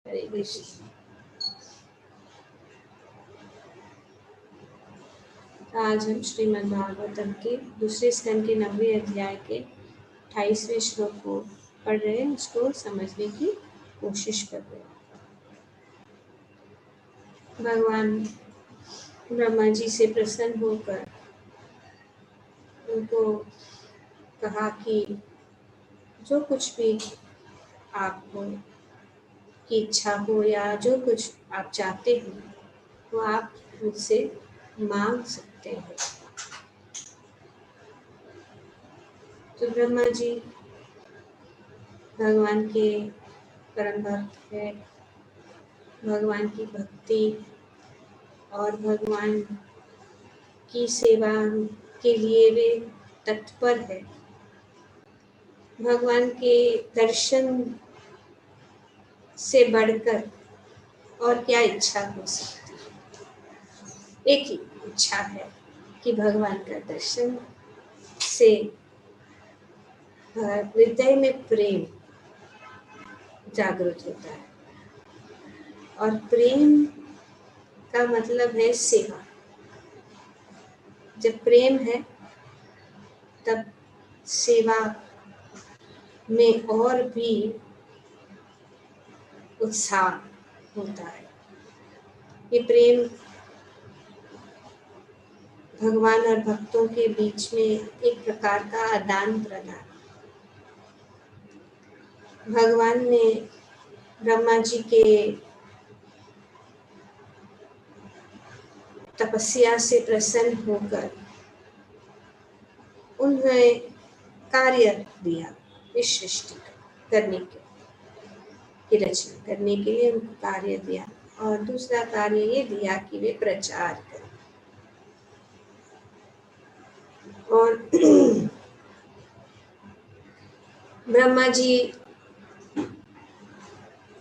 हरे कृष्ण। आज हम श्रीमद् भागवतम के दूसरे स्कंद के 9वें अध्याय के 28वें श्लोक को पढ़ रहे हैं, उसको समझने की कोशिश कर रहे हैं। भगवान ब्रह्मा जी से प्रसन्न होकर उनको कहा कि जो कुछ भी आपको की इच्छा हो या जो कुछ आप चाहते हो वो आप मुझसे मांग सकते हैं। तो ब्रह्मा जी भगवान के परम भक्त है, भगवान की भक्ति और भगवान की सेवा के लिए वे तत्पर है। भगवान के दर्शन से बढ़कर और क्या इच्छा हो सकती है। एक ही इच्छा है कि भगवान का दर्शन से हृदय में प्रेम जागृत होता है और प्रेम का मतलब है सेवा। जब प्रेम है तब सेवा में और भी उत्साह होता है। ये प्रेम भगवान और भक्तों के बीच में एक प्रकार का आदान प्रदान। भगवान ने ब्रह्मा जी के तपस्या से प्रसन्न होकर उन्हें कार्य दिया, इस सृष्टि करने की रचना करने के लिए उनको कार्य दिया और दूसरा कार्य ये दिया कि वे प्रचार करें। और ब्रह्मा जी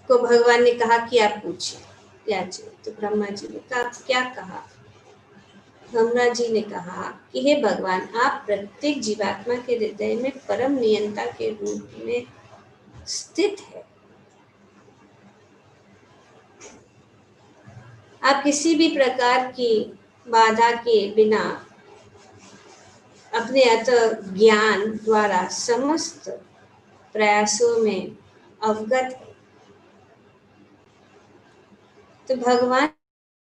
को भगवान ने कहा कि आप पूछिए क्या चाहिए। तो ब्रह्मा जी ने कहा क्या कहा। ब्रह्मा जी ने कहा कि हे भगवान, आप प्रत्येक जीवात्मा के हृदय में परम नियंता के रूप में स्थित है। आप किसी भी प्रकार की बाधा के बिना अपने अतः ज्ञान द्वारा समस्त प्रयासों में अवगत है। तो भगवान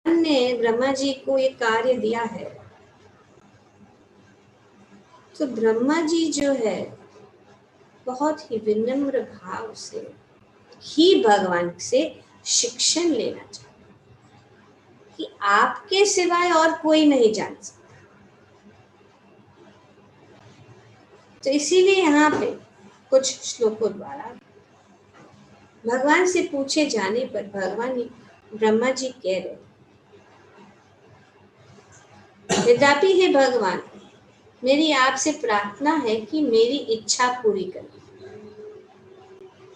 ने ब्रह्मा जी को ये कार्य दिया है। तो ब्रह्मा जी जो है बहुत ही विनम्र भाव से ही भगवान से शिक्षण लेना चाहते कि आपके सिवाय और कोई नहीं जान सकता। तो इसीलिए यहाँ पे कुछ श्लोकों द्वारा भगवान से पूछे जाने पर भगवान ब्रह्मा जी कह रहे, यद्यपि हे भगवान, मेरी आपसे प्रार्थना है कि मेरी इच्छा पूरी करें।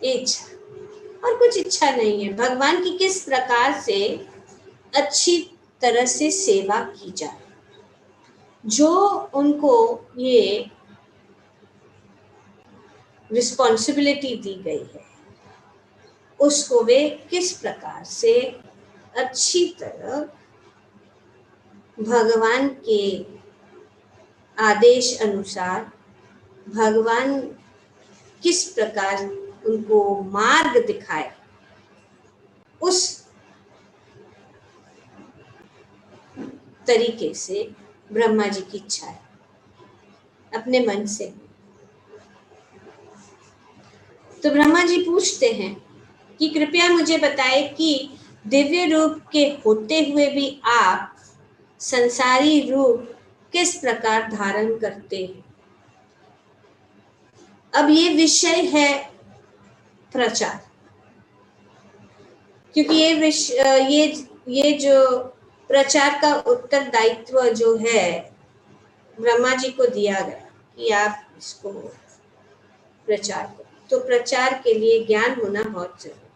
इच्छा और कुछ इच्छा नहीं है। भगवान की किस प्रकार से अच्छी तरह से सेवा की जाए, जो उनको ये रिस्पॉन्सिबिलिटी दी गई है उसको वे किस प्रकार से अच्छी तरह भगवान के आदेश अनुसार भगवान किस प्रकार उनको मार्ग दिखाए, उस तरीके से ब्रह्मा जी की इच्छा है अपने मन से। तो ब्रह्मा जी पूछते हैं कि कृपया मुझे बताए कि दिव्य रूप के होते हुए भी आप संसारी रूप किस प्रकार धारण करते हैं। अब ये विषय है प्रचार, क्योंकि ये जो प्रचार का उत्तरदायित्व जो है ब्रह्मा जी को दिया गया कि आप इसको प्रचार करो। तो प्रचार के लिए ज्ञान होना बहुत जरूरी,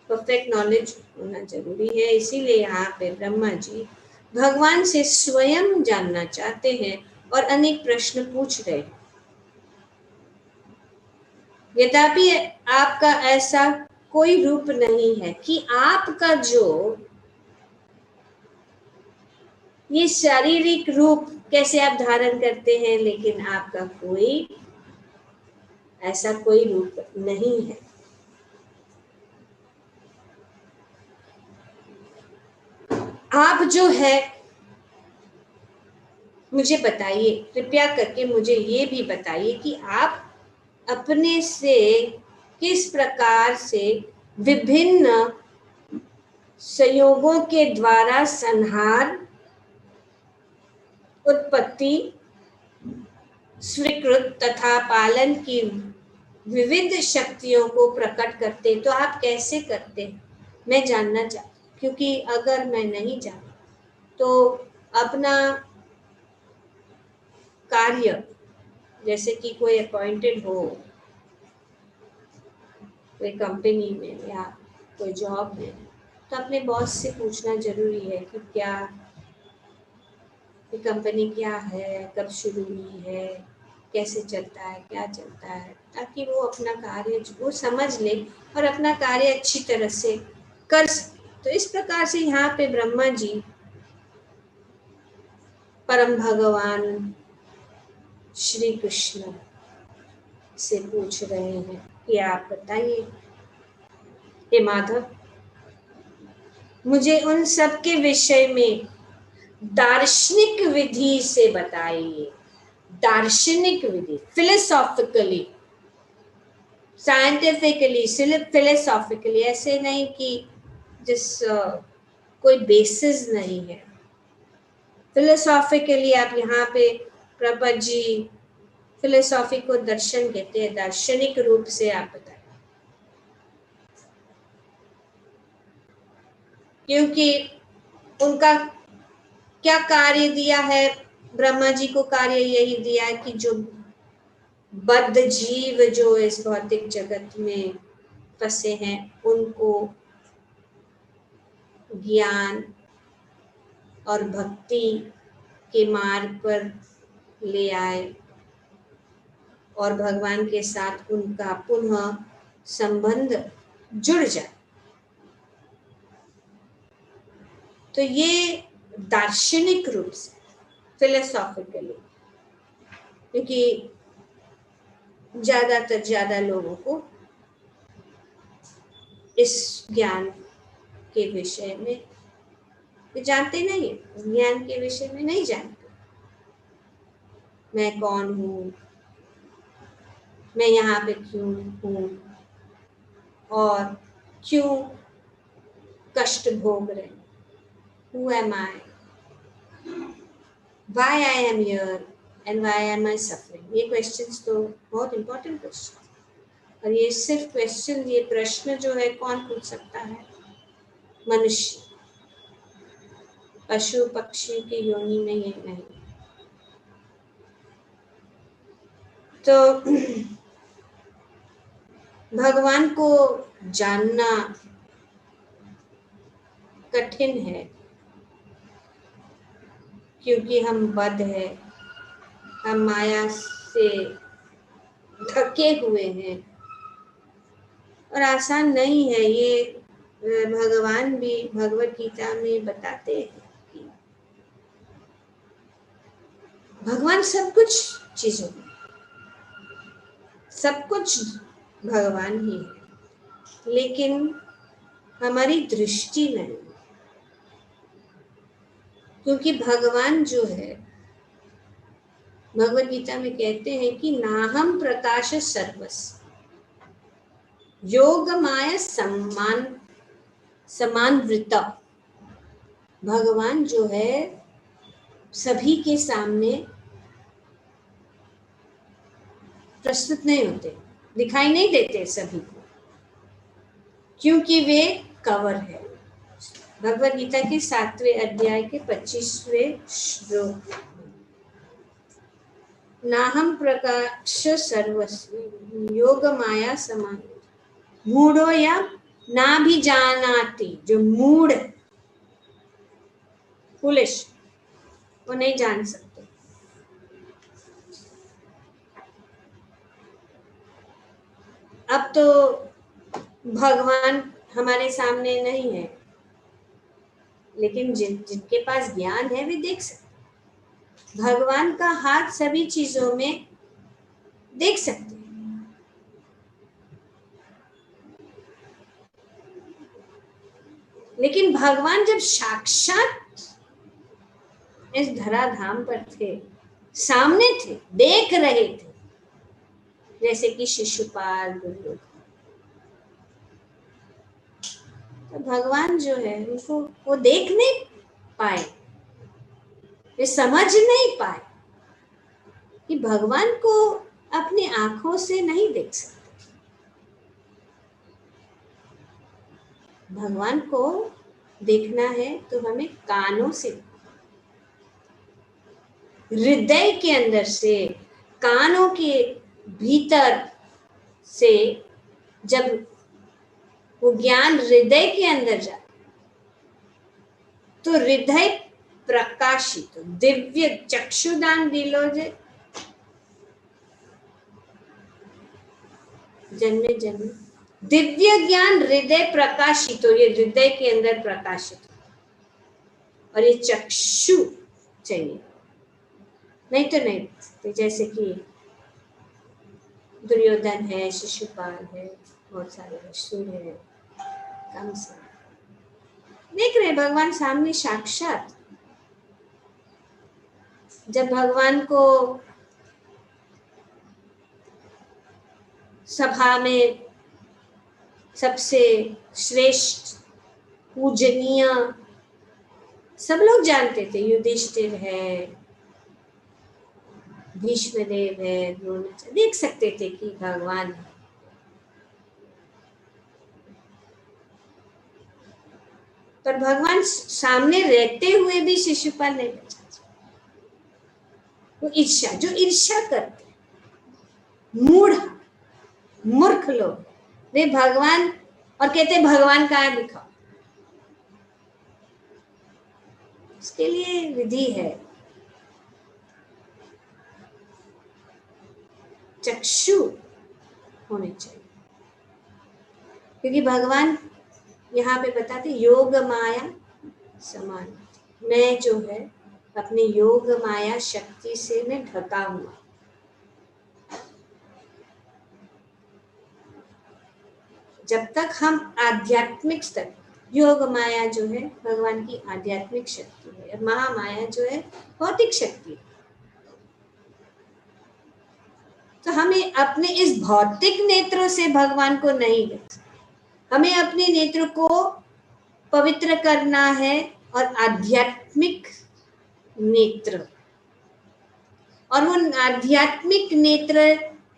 परफेक्ट नॉलेज होना जरूरी है। इसीलिए यहाँ पे ब्रह्मा जी भगवान से स्वयं जानना चाहते हैं और अनेक प्रश्न पूछ रहे हैं। यद्यपि आपका ऐसा कोई रूप नहीं है, कि आपका जो ये शारीरिक रूप कैसे आप धारण करते हैं, लेकिन आपका कोई ऐसा कोई रूप नहीं है। आप जो है, मुझे बताइए, कृपया करके मुझे ये भी बताइए कि आप अपने से किस प्रकार से विभिन्न संयोगों के द्वारा संहार, उत्पत्ति, स्वीकृत तथा पालन की विविध शक्तियों को प्रकट करते, तो आप कैसे करते हैं, मैं जानना चाहती, क्योंकि अगर मैं नहीं जाना तो अपना कार्य, जैसे कि कोई अपॉइंटेड हो कोई कंपनी में या कोई जॉब में, तो अपने बॉस से पूछना जरूरी है कि क्या ये कंपनी क्या है, कब शुरू हुई है, कैसे चलता है, क्या चलता है, ताकि वो अपना कार्य वो समझ ले और अपना कार्य अच्छी तरह से कर सके। तो इस प्रकार से यहाँ पे ब्रह्मा जी परम भगवान श्री कृष्ण से पूछ रहे हैं कि आप बताइए, हे माधव, मुझे उन सब के विषय में दार्शनिक विधि से बताइए। दार्शनिक विधि, फिलोसॉफिकली, साइंटिफिकली, फिलोसॉफिकली, ऐसे नहीं कि कोई बेसिस नहीं है। फिलोसॉफिकली आप यहाँ पे प्रभा जी फिलोसॉफी को दर्शन कहते हैं, दार्शनिक रूप से आप बताएं, क्योंकि उनका क्या कार्य दिया है, ब्रह्मा जी को कार्य यही दिया है कि जो बद्ध जीव जो इस भौतिक जगत में फंसे हैं, उनको ज्ञान और भक्ति के मार्ग पर ले आए और भगवान के साथ उनका पुनः संबंध जुड़ जाए। तो ये दार्शनिक रूप से, फिलोसॉफिकली, क्योंकि ज्यादा लोगों को इस ज्ञान के विषय में वे जानते नहीं है, ज्ञान के विषय में नहीं जानते। मैं कौन हूँ, मैं यहाँ पे क्यों हूँ और क्यों कष्ट भोग रहे, who am I, why I am here and why am I suffering। ये क्वेश्चंस तो बहुत इंपॉर्टेंट क्वेश्चन, और ये सिर्फ क्वेश्चन, ये प्रश्न जो है कौन पूछ सकता है, मनुष्य, पशु पक्षी की योनि में ये नहीं। तो भगवान को जानना कठिन है, क्योंकि हम बद्ध हैं, हम माया से ढके हुए हैं, और आसान नहीं है ये। भगवान भी भगवत गीता में बताते हैं कि भगवान सब कुछ चीजों में, सब कुछ भगवान ही है, लेकिन हमारी दृष्टि नहीं, क्योंकि भगवान जो है भगवत गीता में कहते हैं कि नाहम प्रकाश सर्वस्व योग माया समानवृता। भगवान जो है सभी के सामने प्रस्तुत नहीं होते, दिखाई नहीं देते सभी को, क्योंकि वे कवर है। भगवत गीता के 7वें अध्याय के 25वें श्लोक, नाहम प्रकाश सर्वस्व योग माया समान मूढ़ो या ना भी जानाती, जो मूढ़ फुलिश, वो नहीं जान सकते। अब तो भगवान हमारे सामने नहीं है, लेकिन जिनके पास ज्ञान है वे देख सकते। भगवान का हाथ सभी चीजों में देख सकते हैं। लेकिन भगवान जब साक्षात इस धराधाम पर थे, सामने थे, देख रहे थे, जैसे कि शिशुपाल, दुर्योधन, तो भगवान जो है उनको वो देख नहीं पाए, वे समझ नहीं पाए कि भगवान को अपनी आंखों से नहीं देख सकते। भगवान को देखना है तो हमें कानों से, हृदय के अंदर से, कानों के भीतर से जब वो ज्ञान हृदय के अंदर जाए तो हृदय प्रकाशित, दिव्य चक्षुदान दिलो जन्मे जन्मे, दिव्य ज्ञान हृदय प्रकाशित हो, ये हृदय के अंदर प्रकाशित हो, और ये चक्षु चाहिए, नहीं तो नहीं। तो जैसे कि दुर्योधन है, शिशुपाल है, बहुत सारे असुर है, कंस है, देख रहे भगवान सामने साक्षात। जब भगवान को सभा में सबसे श्रेष्ठ, पूजनीय सब लोग जानते थे, युधिष्ठिर है, भीष्मदेव है, द्रोणाचार्य, देख सकते थे कि भगवान है। पर भगवान सामने रहते हुए भी शिशुपाल नहीं बचा। वो ईर्ष्या, जो ईर्ष्या करते, मूढ़ मूर्ख लोग, वे भगवान और कहते भगवान कहाँ दिखाओ। उसके लिए विधि है, चक्षु होने चाहिए, क्योंकि भगवान यहाँ पे बताते योग माया समान, मैं जो है अपनी योग माया शक्ति से मैं ढका हुआ। जब तक हम आध्यात्मिक स्तर, योग माया जो है भगवान की आध्यात्मिक शक्ति है, महामाया जो है भौतिक शक्ति है। तो हमें अपने इस भौतिक नेत्रों से भगवान को नहीं देख सकते, हमें अपने नेत्र को पवित्र करना है, और आध्यात्मिक नेत्र, और वो आध्यात्मिक नेत्र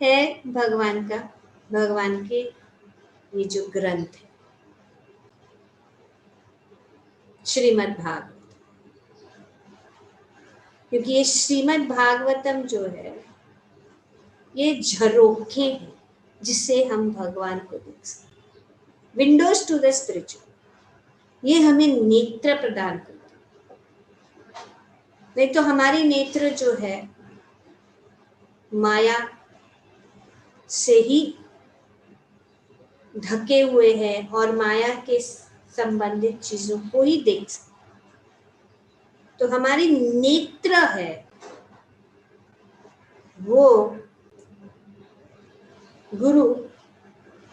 है भगवान का, भगवान के ये जो ग्रंथ है श्रीमद् भागवत, क्योंकि ये श्रीमद् भागवतम जो है ये झरोखे हैं जिससे हम भगवान को देख सकते, विंडोज टू द स्पिरिचुअल। ये हमें नेत्र प्रदान करते, नहीं तो हमारी नेत्र जो है माया से ही ढके हुए हैं, और माया के संबंधित चीजों को ही देख सकते। तो हमारी नेत्र है वो गुरु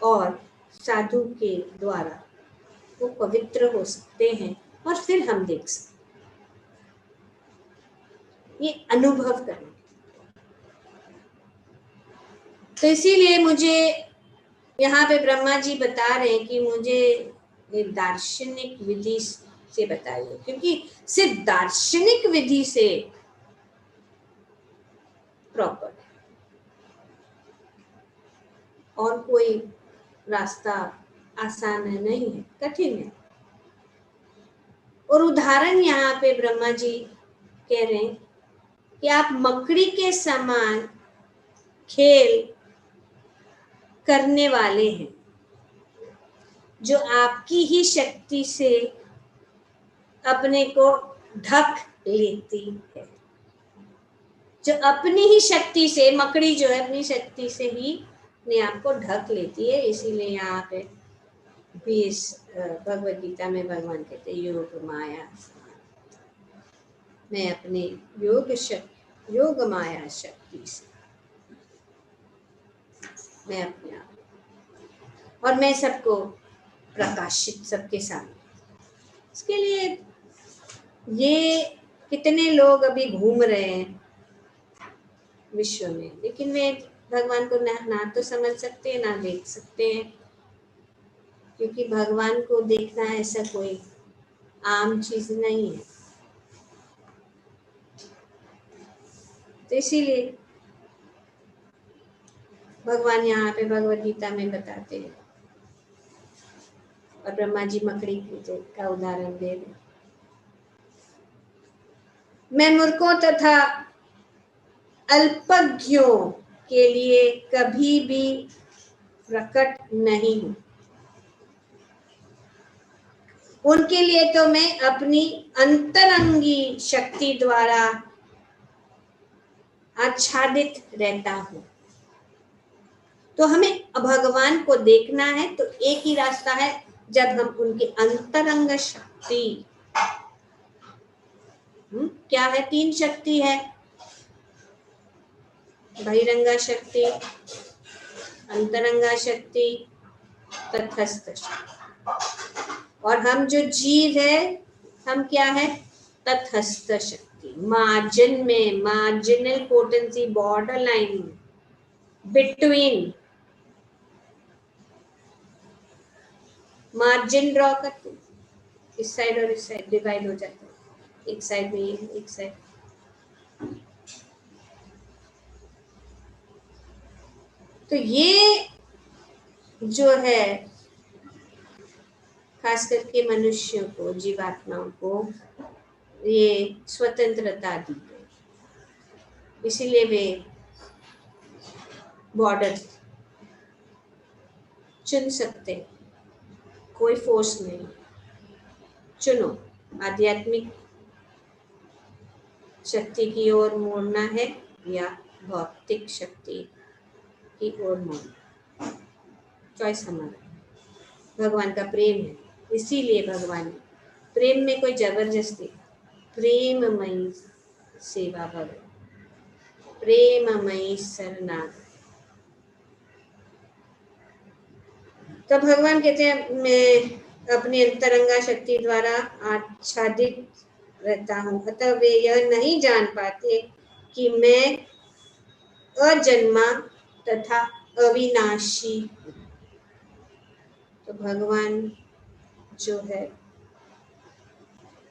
और साधु के द्वारा वो पवित्र हो सकते हैं, और फिर हम देख सकते, ये अनुभव करना। तो इसीलिए मुझे यहाँ पे ब्रह्मा जी बता रहे हैं कि मुझे एक दार्शनिक विधि से बताइए, क्योंकि सिर्फ दार्शनिक विधि से प्रॉपर, और कोई रास्ता आसान नहीं है, कठिन है। और उदाहरण यहाँ पे ब्रह्मा जी कह रहे हैं कि आप मकड़ी के समान खेल करने वाले हैं, जो आपकी ही शक्ति से अपने को ढक लेती है, जो अपनी ही शक्ति से, मकड़ी जो है अपनी शक्ति से ही अपने आप को ढक लेती है। इसीलिए यहाँ पे भी इस भगवद गीता में भगवान कहते हैं योग माया, मैं अपने योग माया शक्ति से मैं अपने आप और मैं सबको प्रकाशित सबके सामने। इसके लिए ये कितने लोग अभी घूम रहे हैं विश्व में, लेकिन वे भगवान को ना तो समझ सकते हैं ना देख सकते हैं, क्योंकि भगवान को देखना ऐसा कोई आम चीज नहीं है। तो इसीलिए भगवान यहाँ पे भगवद गीता में बताते हैं, और ब्रह्मा जी मकड़ी का उदाहरण दे रहे, मैं मूर्खों तथा अल्पज्ञों के लिए कभी भी प्रकट नहीं हूं, उनके लिए तो मैं अपनी अंतरंगी शक्ति द्वारा आच्छादित रहता हूं। तो हमें भगवान को देखना है तो एक ही रास्ता है, जब हम उनकी अंतरंग शक्ति, क्या है, 3 शक्ति है, बहिरंगा शक्ति, अंतरंगा शक्ति, तटस्थ शक्ति। और हम जो जीव है, हम क्या है, तटस्थ शक्ति, मार्जिन में, marginal potency, border line, between, margin draw करते, इस साइड और इस साइड डिवाइड हो जाता है, एक साइड में ये, एक साइड। तो ये जो है खास करके मनुष्यों को, जीवात्माओं को ये स्वतंत्रता दी गई, इसीलिए वे बॉर्डर चुन सकते, कोई फोर्स नहीं, चुनो, आध्यात्मिक शक्ति की ओर मोड़ना है या भौतिक शक्ति की ओर मोड़ना, चॉइस हमारा। भगवान का प्रेम है, इसीलिए भगवान प्रेम में कोई जबरदस्ती, प्रेममयी सेवा भव, प्रेममयी शरणागति। तो भगवान कहते हैं मैं अपनी अंतरंगा शक्ति द्वारा आच्छादित रहता हूँ, अतः वे यह नहीं जान पाते कि मैं अजन्मा तथा अविनाशी हूँ। तो भगवान जो है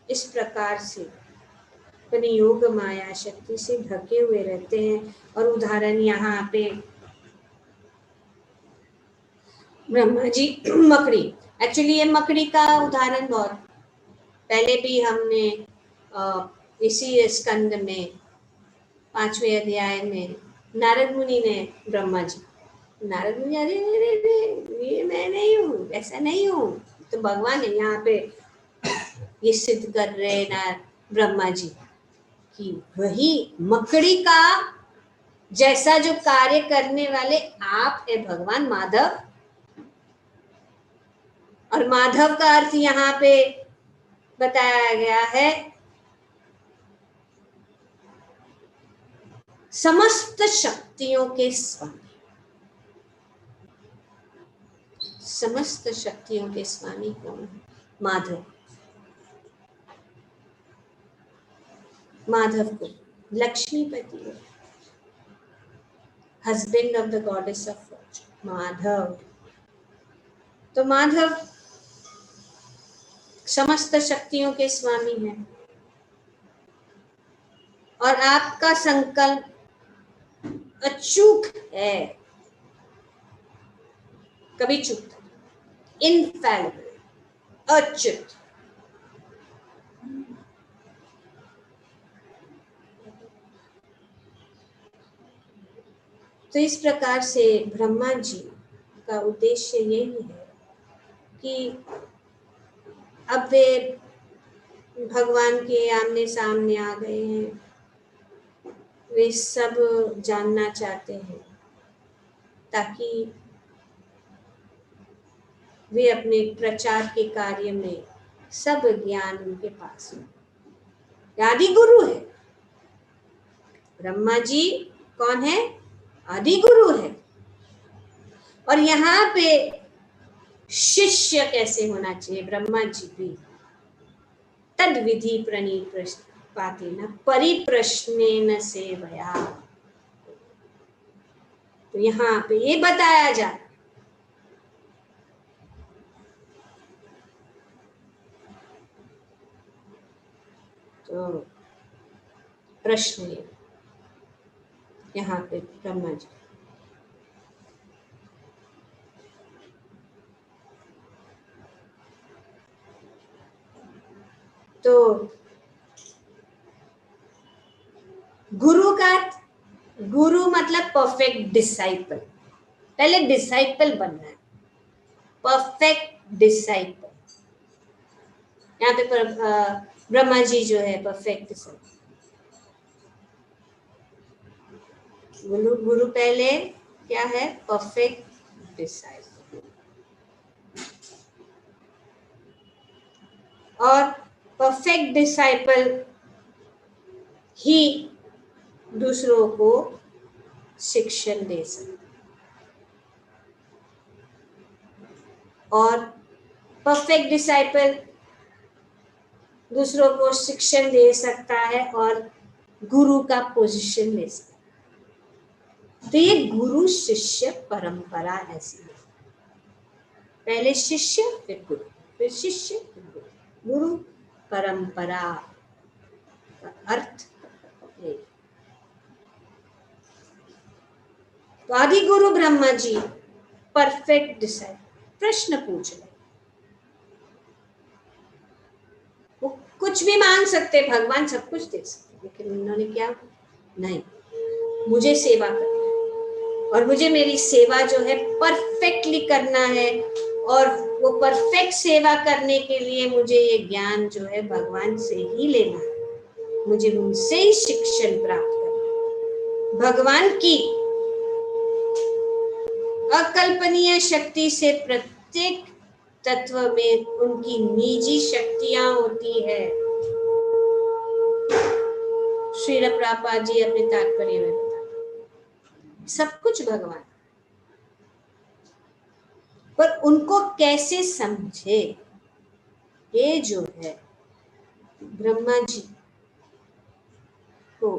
इस प्रकार से अपनी योग माया शक्ति से ढके हुए रहते हैं। और उदाहरण यहाँ पे ब्रह्मा जी मकड़ी, एक्चुअली ये मकड़ी का उदाहरण बहुत पहले भी हमने इसी स्कंद में 5वें अध्याय में नारद मुनि ने ब्रह्मा जी, नारद मुनि, अरे अरे अरे ये मैं नहीं हूँ, ऐसा नहीं हूँ, तो भगवान है यहाँ पे ये सिद्ध कर रहे ना ब्रह्मा जी कि वही मकड़ी का जैसा जो कार्य करने वाले आप है भगवान माधव। और माधव का अर्थ यहाँ पे बताया गया है समस्त शक्तियों के स्वामी, समस्त शक्तियों के स्वामी कौन है, माधव। माधव को लक्ष्मीपति है, husband of the goddess of Fortune, Madhav. तो माधव समस्त शक्तियों के स्वामी हैं, और आपका संकल्प अचूक है, कभी चूक, इनफैलिबल, अच्युत। तो इस प्रकार से ब्रह्मा जी का उद्देश्य यही है कि अब वे भगवान के आमने सामने आ गए हैं, वे सब जानना चाहते हैं, ताकि वे अपने प्रचार के कार्य में सब ज्ञान उनके पास है। आदि गुरु है ब्रह्मा जी। कौन है? आदि गुरु है। और यहाँ पे शिष्य कैसे होना चाहिए? ब्रह्मा जी भी तद विधि प्रणीत पाते न परिप्रश्नेन सेवया। तो यहाँ पे ये बताया जा तो प्रश्न यहाँ पे ब्रह्मा जी तो गुरु मतलब परफेक्ट डिसाइपल। पहले डिसाइपल बनना है, परफेक्ट डिसाइपल। यहाँ पे ब्रह्मा जी जो है परफेक्ट डिसाइपल। गुरु पहले क्या है? Perfect disciple. और परफेक्ट डिसाइपल ही दूसरों को शिक्षण दे सकता, और परफेक्ट डिसाइपल दूसरों को शिक्षण दे सकता है और गुरु का पोजीशन ले सकता है। तो ये गुरु शिष्य परंपरा ऐसी है। पहले शिष्य फिर गुरु, फिर शिष्य फिर गुरु। गुरु परंपरा का अर्थ है। तो आदि गुरु ब्रह्मा जी परफेक्ट डिसाइपल। प्रश्न पूछ रहे, वो कुछ भी मांग सकते, भगवान सब कुछ दे सकते, लेकिन उन्होंने क्या? नहीं, मुझे सेवा करना है और मुझे मेरी सेवा जो है परफेक्टली करना है, और वो परफेक्ट सेवा करने के लिए मुझे ये ज्ञान जो है भगवान से ही लेना है, मुझे उनसे ही शिक्षण प्राप्त करना। भगवान की अकल्पनीय शक्ति से प्रत्येक तत्व में उनकी निजी शक्तियां होती है। श्रील प्रभुपाद जी अपने तात्पर्य में बताते सब कुछ भगवान, पर उनको कैसे समझे, ये जो है ब्रह्मा जी को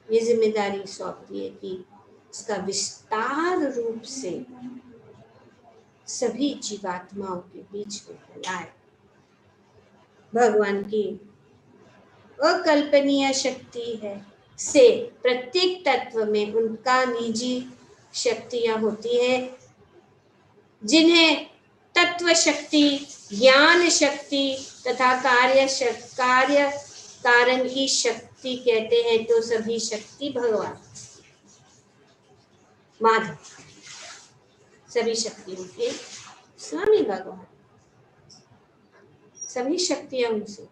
ये जिम्मेदारी सौंपती है कि इसका विस्तार रूप से सभी जीवात्माओं के बीच में फैलाए। भगवान की अकल्पनीय शक्ति है से प्रत्येक तत्व में उनका निजी शक्तियां होती है, जिन्हें तत्व शक्ति, ज्ञान शक्ति तथा कार्य कारण की शक्ति कहते हैं। तो सभी शक्ति भगवान माधव, सभी शक्ति उनके स्वामी भगवान, सभी शक्तियां उनसे।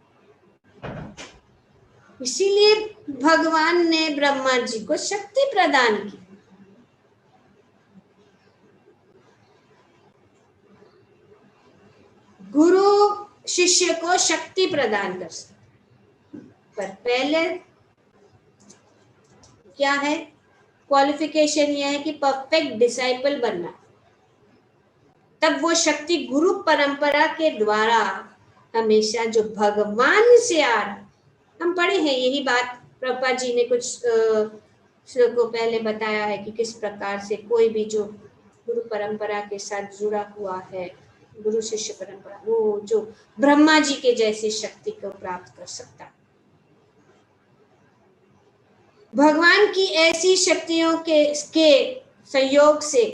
इसीलिए भगवान ने ब्रह्मा जी को शक्ति प्रदान की। गुरु शिष्य को शक्ति प्रदान कर सकता, पर पहले क्या है? क्वालिफिकेशन यह है कि परफेक्ट डिसाइपल बनना, तब वो शक्ति गुरु परंपरा के द्वारा हमेशा जो भगवान से आ रहा। हम पढ़े हैं यही बात, प्रभुपाद जी ने कुछ श्लोकों पहले बताया है कि किस प्रकार से कोई भी जो गुरु परंपरा के साथ जुड़ा हुआ है, गुरु शिष्य परंपरा, वो जो ब्रह्मा जी के जैसे शक्ति को प्राप्त कर सकता है। भगवान की ऐसी शक्तियों के संयोग से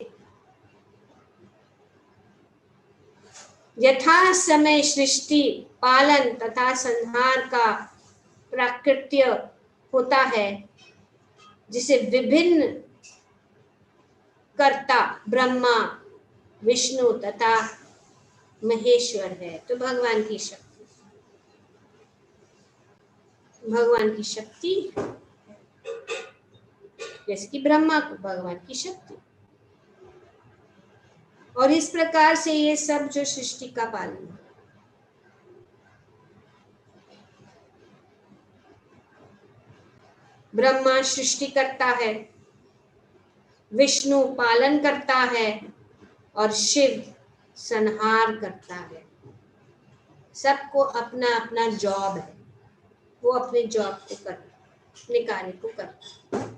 यथा समय सृष्टि, पालन तथा संहार का प्राकृत्य होता है, जिसे विभिन्न कर्ता ब्रह्मा, विष्णु तथा महेश्वर है। तो भगवान की शक्ति, भगवान की शक्ति जैसे कि ब्रह्मा को भगवान की शक्ति, और इस प्रकार से ये सब जो सृष्टि का पालन है। ब्रह्मा सृष्टि करता है, विष्णु पालन करता है और शिव संहार करता है। सबको अपना अपना जॉब है, वो अपने जॉब को कर, अपने कार्य को करता है।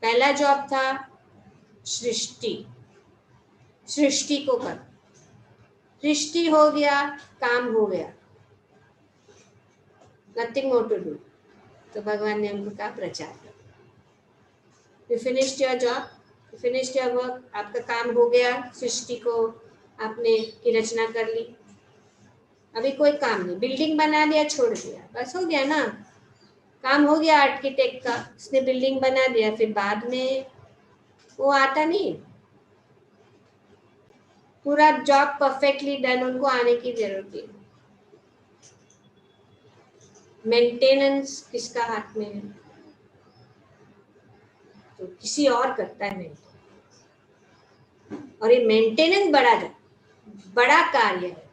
पहला जॉब था सृष्टि, सृष्टि को कर, सृष्टि हो गया, काम हो गया, नथिंग मोर टू डू। तो भगवान ने उनको कहा प्रचार करो। You finished your job, you finished your work, आपका काम हो गया, सृष्टि को आपने की रचना कर ली, अभी कोई काम नहीं, बिल्डिंग बना दिया छोड़ दिया, बस हो गया ना, काम हो गया आर्किटेक्ट का, उसने बिल्डिंग बना दिया, फिर बाद में वो आता नहीं, पूरा जॉब परफेक्टली डन, उनको आने की जरूरत है। मेंटेनेंस किसका हाथ में है? तो किसी और करता है मेंटेनेंस, और ये मेंटेनेंस बड़ा कार्य है।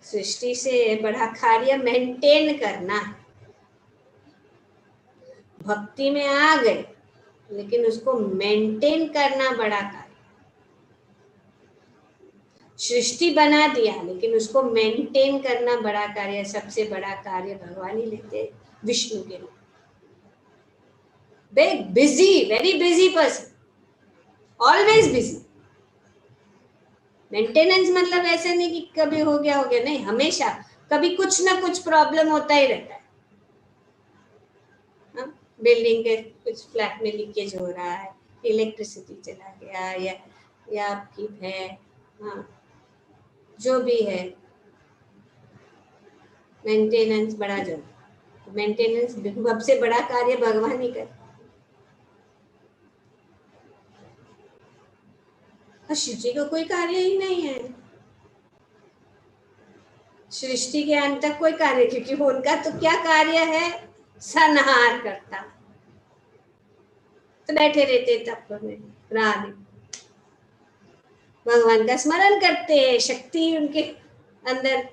सृष्टि से बड़ा कार्य मेंटेन करना है। भक्ति में आ गए लेकिन उसको मेंटेन करना बड़ा कार्य। सृष्टि बना दिया लेकिन उसको मेंटेन करना बड़ा कार्य। सबसे बड़ा कार्य भगवान ही लेते, विष्णु के लिए। Busy, very busy person, always busy. Maintenance मतलब ऐसे नहीं कि कभी हो गया नहीं, हमेशा कभी कुछ ना कुछ प्रॉब्लम होता ही रहता है। बिल्डिंग के कुछ फ्लैट में लीकेज हो रहा है, इलेक्ट्रिसिटी चला गया, या आपकी है, हाँ, जो भी है, मेंटेनेंस बड़ा जरूरी। मेंटेनेंस सबसे बड़ा कार्य भगवान ही कर, और शिव जी का कोई कार्य ही नहीं है सृष्टि के अंत तक, कोई कार्य, क्योंकि उनका तो क्या कार्य है, संहार करता। तो बैठे रहते तप में रात, भगवान का स्मरण करते हैं, शक्ति उनके अंदर,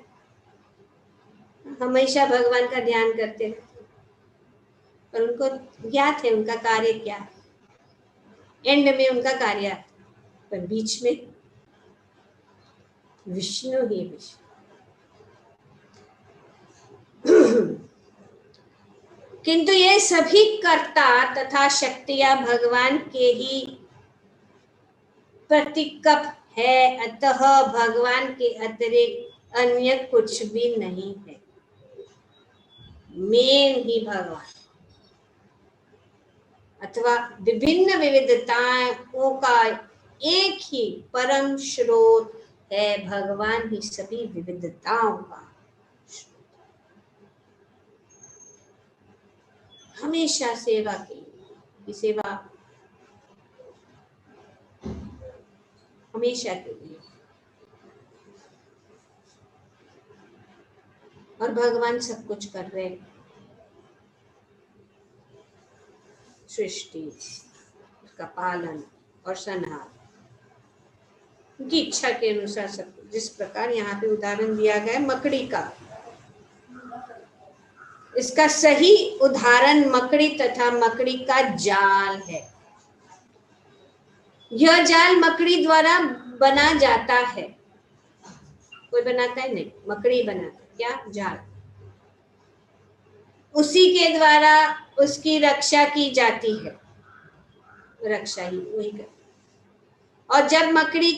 हमेशा भगवान का ध्यान करते रहते, पर उनको ज्ञात है उनका कार्य क्या है। एंड में उनका कार्य, पर बीच में विष्णु ही विष्णु। किंतु ये सभी कर्ता तथा शक्तियां भगवान के ही प्रतीक है, अतः भगवान के अतिरिक्त अन्य कुछ भी नहीं है। मेन ही भगवान, अथवा विभिन्न विविधताओं का एक ही परम स्रोत है। भगवान ही सभी विविधताओं का हमेशा सेवा की सेवा, हमेशा के लिए। और भगवान सब कुछ कर रहे हैं, सृष्टि, उसका पालन और संहार, उनकी इच्छा के अनुसार सब कुछ। जिस प्रकार यहाँ पे उदाहरण दिया गया है मकड़ी का, इसका सही उदाहरण मकड़ी तथा मकड़ी का जाल है। यह जाल मकड़ी द्वारा बना जाता है, कोई बनाता है नहीं, मकड़ी बनाता है। क्या? जाल। उसी के द्वारा उसकी रक्षा की जाती है, रक्षा ही वही कर। और जब मकड़ी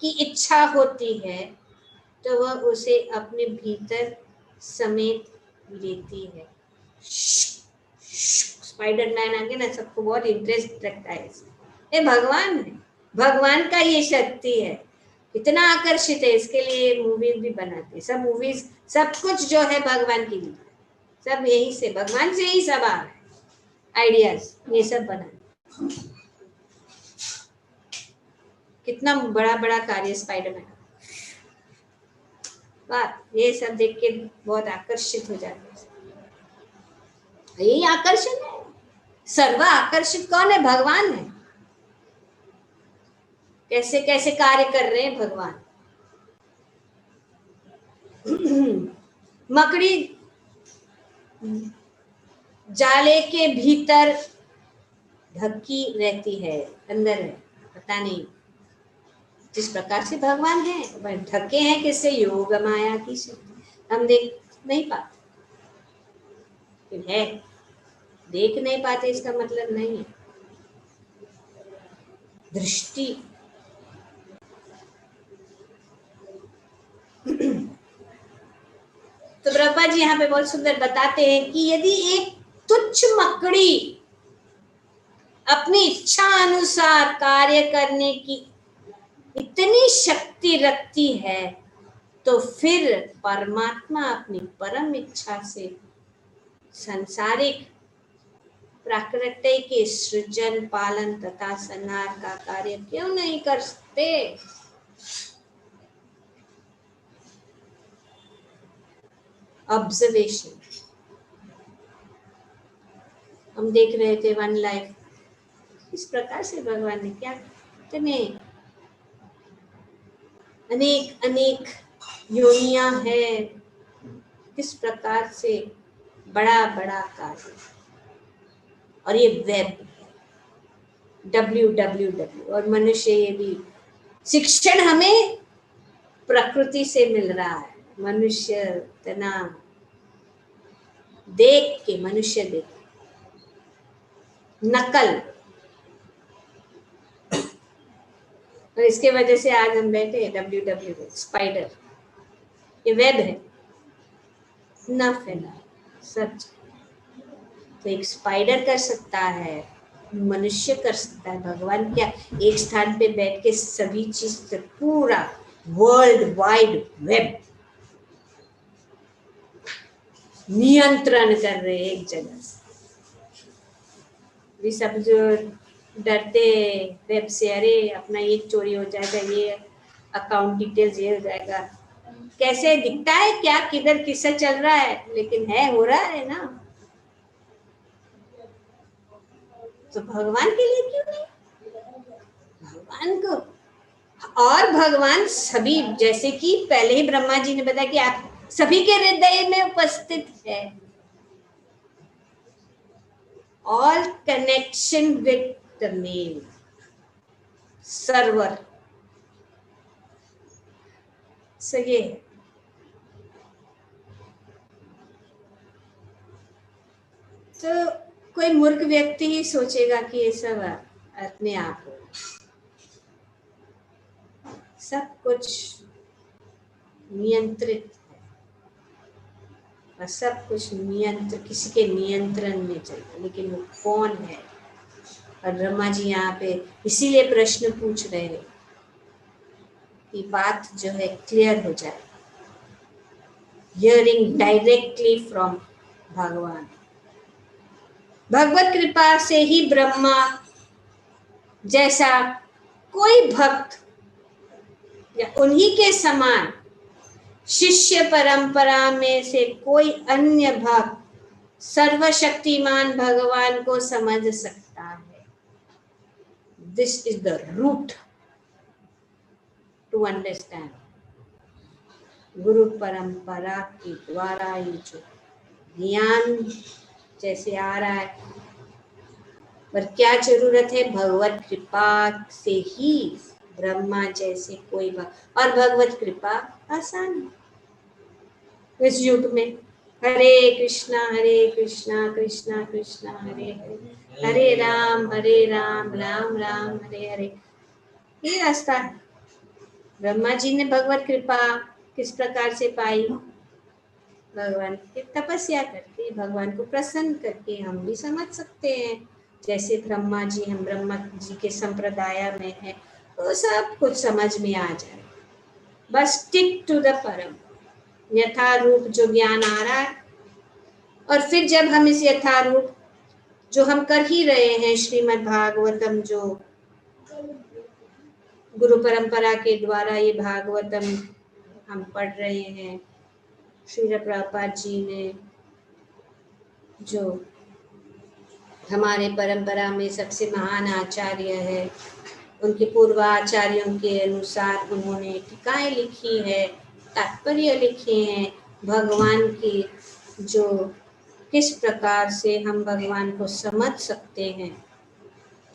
की इच्छा होती है तो वह उसे अपने भीतर समेट लेती है। स्पाइडर मैन आगे ना, सबको बहुत इंटरेस्ट रखता है इसमें। ये भगवान है, भगवान का ये शक्ति है, इतना आकर्षित है, इसके लिए मूवीज भी बनाते हैं। सब मूवीज, सब कुछ जो है भगवान की लीला, सब यही से, भगवान से ही सब आ रहा है, आइडियाज ये सब बनाते। कितना बड़ा बड़ा कार्य स्पाइडरमैन, बात ये सब देख के बहुत आकर्षित हो जाते हैं। यही आकर्षण है। सर्व आकर्षित कौन है? भगवान है। कैसे कैसे कार्य कर रहे हैं भगवान। मकड़ी जाले के भीतर ढकी रहती है, अंदर है, पता नहीं। जिस प्रकार से भगवान है वह ढके हैं किससे? योग माया की से। हम देख नहीं पाते, फिर है, देख नहीं पाते इसका मतलब नहीं है दृष्टि। तो प्रभुपाद जी यहाँ पे बहुत सुंदर बताते हैं कि यदि एक तुच्छ मकड़ी अपनी इच्छा अनुसार कार्य करने की इतनी शक्ति रखती है, तो फिर परमात्मा अपनी परम इच्छा से सांसारिक प्रकृति के सृजन, पालन तथा संहार का कार्य क्यों नहीं कर सकते? ऑब्जर्वेशन। हम देख रहे थे वन लाइफ, इस प्रकार से भगवान ने क्या इतने अनेक अनेक योनियां है, किस प्रकार से बड़ा बड़ा कार्य। और ये वेब www, और मनुष्य ये भी शिक्षण हमें प्रकृति से मिल रहा है। मनुष्य तना देख के, मनुष्य देख नकल, और इसके वजह से आज हम बैठे www स्पाइडर, ये वेब है, न फैला सच। तो एक स्पाइडर कर सकता है, मनुष्य कर सकता है, भगवान क्या एक स्थान पे बैठ के सभी चीज से पूरा वर्ल्ड वाइड वेब नियंत्रण कर रहे हैं एक जगह से। भी सब जो डरते वेब से, अरे अपना ये चोरी हो जाएगा, ये अकाउंट डिटेल्स ये हो जाएगा, कैसे दिखता है क्या, किधर किससे चल रहा है, लेकिन है, हो रहा है ना। तो भगवान के लिए क्यों नहीं? भगवान को, और भगवान सभी, जैसे कि पहले ही ब्रह्मा जी ने बताया कि आप सभी के हृदय में उपस्थित है। All connection with the mail server. So ये तो कोई मूर्ख व्यक्ति ही सोचेगा कि ये सब अपने आप हो, सब कुछ नियंत्रित है, और सब कुछ नियंत्र किसी के नियंत्रण में चलता, लेकिन वो कौन है? और ब्रह्मा जी यहाँ पे इसीलिए प्रश्न पूछ रहे हैं कि बात जो है क्लियर हो जाए, हियरिंग डायरेक्टली फ्रॉम भगवान। भगवत कृपा से ही ब्रह्मा जैसा कोई भक्त या उन्हीं के समान शिष्य परंपरा में से कोई अन्य भक्त सर्वशक्तिमान भगवान को समझ सकता है। This is the route to understand. गुरु परंपरा के द्वारा ये जो ज्ञान जैसे आ रहा है, पर क्या जरूरत है? भगवत कृपा से ही ब्रह्मा जैसे कोई और भगवत कृपा आसान है इस युग में। हरे कृष्णा कृष्णा कृष्णा हरे हरे, हरे राम राम राम हरे हरे, ये रास्ता है। ब्रह्मा जी ने भगवत कृपा किस प्रकार से पाई? भगवान की तपस्या करके, भगवान को प्रसन्न करके हम भी समझ सकते हैं। जैसे ब्रह्मा जी, हम ब्रह्मा जी के संप्रदाय में है, तो सब कुछ समझ में आ जाए। बस स्टिक टू द परम, यथारूप जो ज्ञान आ रहा है। और फिर जब हम इस यथारूप जो हम कर ही रहे हैं, श्रीमद् भागवतम जो गुरु परंपरा के द्वारा ये भागवतम हम पढ़ रहे हैं, श्रील प्रभुपाद जी ने जो हमारे परंपरा में सबसे महान आचार्य है, उनके पूर्वाचार्यों के अनुसार उन्होंने टीकाएं लिखी है, तात्पर्य लिखे हैं भगवान की, जो किस प्रकार से हम भगवान को समझ सकते हैं,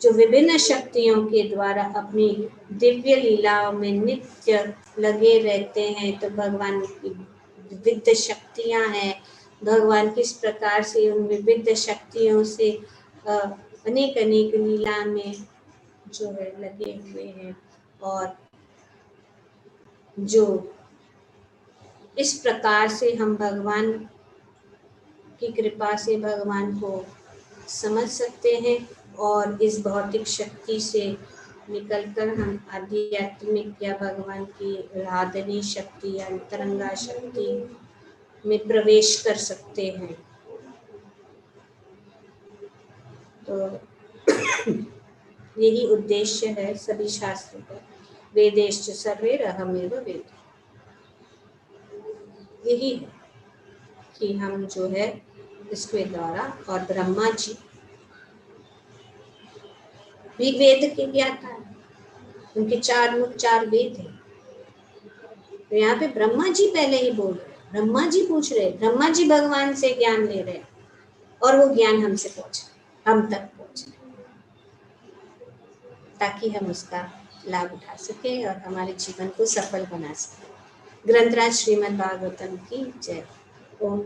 जो विभिन्न शक्तियों के द्वारा अपनी दिव्य लीलाओं में नित्य लगे रहते हैं। तो भगवान की विविध शक्तियां हैं, भगवान किस प्रकार से उन विविध शक्तियों से अनेक अनेक लीला में जो है लगे हुए हैं, और जो इस प्रकार से हम भगवान की कृपा से भगवान को समझ सकते हैं, और इस भौतिक शक्ति से निकलकर हम आध्यात्मिक या भगवान की राधनी शक्ति या अंतरंगा शक्ति में प्रवेश कर सकते हैं। तो यही उद्देश्य है सभी शास्त्रों का, वेदेश्च सर्वैरहमेव वेद। यही है कि हम जो है इसके द्वारा, और ब्रह्मा जी भी वेद के ज्ञाता है, उनके 4 मुख 4 वेद हैं। तो यहाँ पे ब्रह्मा जी पहले ही बोल रहे, ब्रह्मा जी पूछ रहे, ब्रह्मा जी भगवान से ज्ञान ले रहे, और वो ज्ञान हमसे पहुंचे, हम तक पहुंचे, ताकि हम उसका लाभ उठा सके और हमारे जीवन को सफल बना सके। ग्रंथराज श्रीमद् भागवतम की जय। ओम।